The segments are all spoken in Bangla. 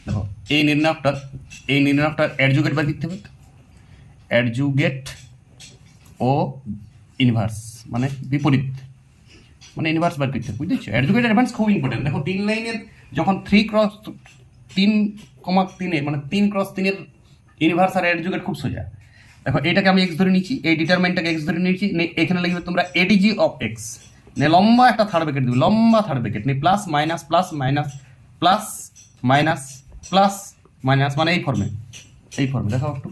দেখো এই নির্ণায়কটার অ্যাডজুগেট বার করতে হবে। অ্যাডজুগেট ও ইনভার্স মানে বিপরীত, মানে ইনভার্স বার করতে হবে, বুঝতে অ্যাডজুগেট অ্যাডভান্স খুব ইম্পর্টেন্ট। দেখো 3 লাইনের যখন 3x3 মানে 3x3 ইনভার্স আর অ্যাডজুগেট খুব সোজা। দেখো এটাকে আমি এক্স ধরে নিচ্ছি, এই ডিটারমেন্টটাকে এক্স ধরে নিচ্ছি, এখানে লিখবে তোমরা এডিজি অফ এক্স, লম্বা একটা থার্ড ব্র্যাকেট দিবে, লম্বা থার্ড ব্র্যাকেট নেই, plus minus plus minus plus minus plus minus, মানে এই ফর্মে দেখো একটু,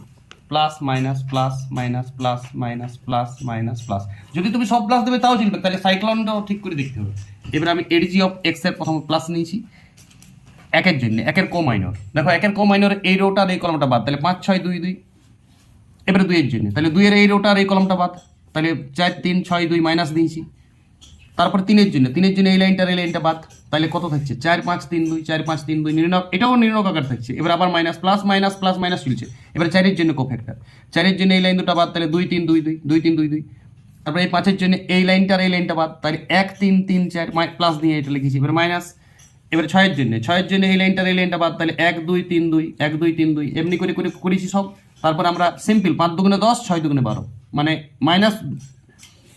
plus minus plus minus plus minus plus minus plus. যদি তুমি সব প্লাস দেবে তাও চলবে, তাহলে সাইক্লনটাও ঠিক করে দেখতে হবে। এবার আমি এডিজি অফ এক্স এর প্রথম প্লাস নিয়েছি একের জন্য, একের কো মাইনর। দেখো একের কো মাইনর এই রোটা আর এই কলমটা বাদ, তাহলে 5 6 2 2। এবারে 2 এর জন্য, তাহলে 2 এর এই রোটা আর এই কলমটা বাদ, তাহলে 4 3 6 2 মাইনাস দিয়েছি। তারপর 3 এর জন্য এই লাইনটা বাদ, তাহলে কত থাকছে 4 5 3 2, 4 5 3 2 নির্ণয়, এটাও নির্ণয় আকার থাকছে। এবার আবার minus plus minus plus minus চলছে। এবার 4 এর জন্য কোফ্যাক্টর, 4 এর জন্য এই লাইন দুটো বাদ, তাহলে 2 3 2 2 2 3 2 2। তারপরে এই 5 এর জন্য এই লাইনটা বাদ, তাহলে 1 3 3 4 প্লাস দিয়ে এটা লিখেছি। এবার মাইনাস, এবার 6 এর জন্য এই লাইনটা বাদ, তাহলে 1 2 3 2 1 2 3 2 এমনি করে করে করেছি সব। তারপর আমরা সিম্পল 5 দুগুণে 10 6 দুগুণে 12, মানে মাইনাস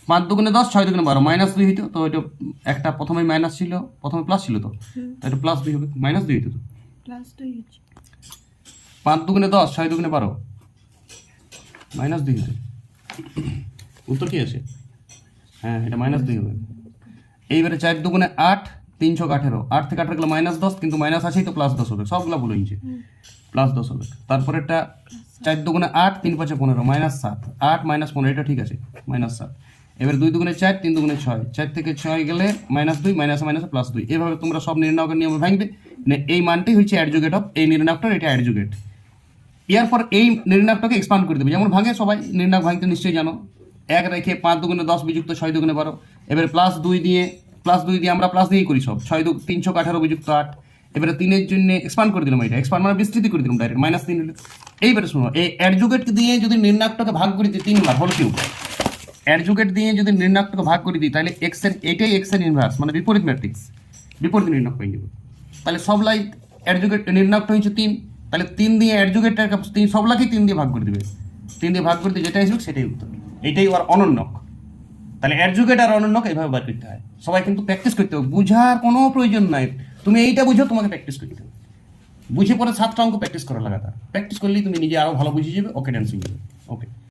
5 দুগুণে 10 6 দুগুণে 12 মাইনাস 2 হইতো, তো এটা একটা প্রথমে মাইনাস ছিল, প্রথমে প্লাস ছিল, তো এটা প্লাস 2 হবে, মাইনাস 2 হইতো, তো প্লাস 2 হচ্ছে 5 দুগুণে 10 6 দুগুণে 12 মাইনাস 2 হইতো। উত্তর কি আছে? হ্যাঁ, এটা মাইনাস 2 হবে। এইবারে 4 দুগুণে 8 3 6 18, 8 থেকে 18 গেলে মাইনাস 10, কিন্তু মাইনাস আছেই তো প্লাস 10 হবে, সবগুলো ভুল হয়েছে, প্লাস 10 হবে। তারপরে এটা 4 দুগুণে 8 3 5 15 মাইনাস 7, 8 মাইনাস 15, এটা ঠিক আছে, মাইনাস 7। এবার 2 দুগুণে 4 3 দুগুণে 6, 4 থেকে 6 গেলে মাইনাস 2 মাইনাস মাইনাস প্লাস 2। এভাবে তোমরা সব নির্ণায়কের নিয়মে ভাঙবে, এই মানটাই হচ্ছে অ্যাডজুগেট অফ এই নির্ণায়কটার, এটা অ্যাডজুগেট। এরপর এই নির্ণায়কটাকে এক্সপান্ড করে দেবে, যেমন ভাঙে সবাই নির্ণায়ক ভাঙতে নিশ্চয়ই জানো। 1 রেখে 5 দুগুণে 10 বিযুক্ত 6 দুগুণে 12, এবারে প্লাস 2 দিয়ে আমরা প্লাস দিয়েই করি সব, 6 2 3 6 18 বিযুক্ত 8। এবারে 3 এর জন্য এক্সপান্ড করে দিলাম, এটা এক্সপান্ড মানে বিস্তৃতি করে দিলাম ডাইরেক্ট, মাইনাস 3 হলো। এইবারে শোনো, এই অ্যাডজুগেট দিয়ে যদি নির্ণায়কটাকে ভাগ করে দিই 3 বার হোল কিউব, অ্যাডজুগেট দিয়ে যদি নির্ণায়কটাকে ভাগ করে দিই, তাহলে এক্স এর এটাই এক্স এর ইনভার্স মানে বিপরীত ম্যাট্রিক্স, বিপরীত নির্ণায়ক পেয়ে যাবো। তাহলে সব লাইক অ্যাডজুগেট নির্ণায়কটা হচ্ছে 3, তাহলে 3 দিয়ে অ্যাডজুগেটটাকে 3 সবলাকেই 3 দিয়ে ভাগ করে দিবে, 3 দিয়ে ভাগ করে দিয়ে যেটা আসবে সেটাই উত্তর, এটাই ওর অনন্যক। তাহলে অ্যাডজুগেট আর অনন্যক এইভাবে বার করতে হয়। সবাই কিন্তু প্র্যাকটিস করতে হবে, বুঝার কোনো প্রয়োজন নাই, তুমি এইটা বুঝো, তোমাকে প্র্যাকটিস করতে হবে, বুঝে পরে 7টা অঙ্ক প্র্যাকটিস করা লাগাতার, প্র্যাকটিস করলেই তুমি নিজে আরো ভালো বুঝে যাবে, ওকে ড্যান্স হয়ে যাবে, ওকে।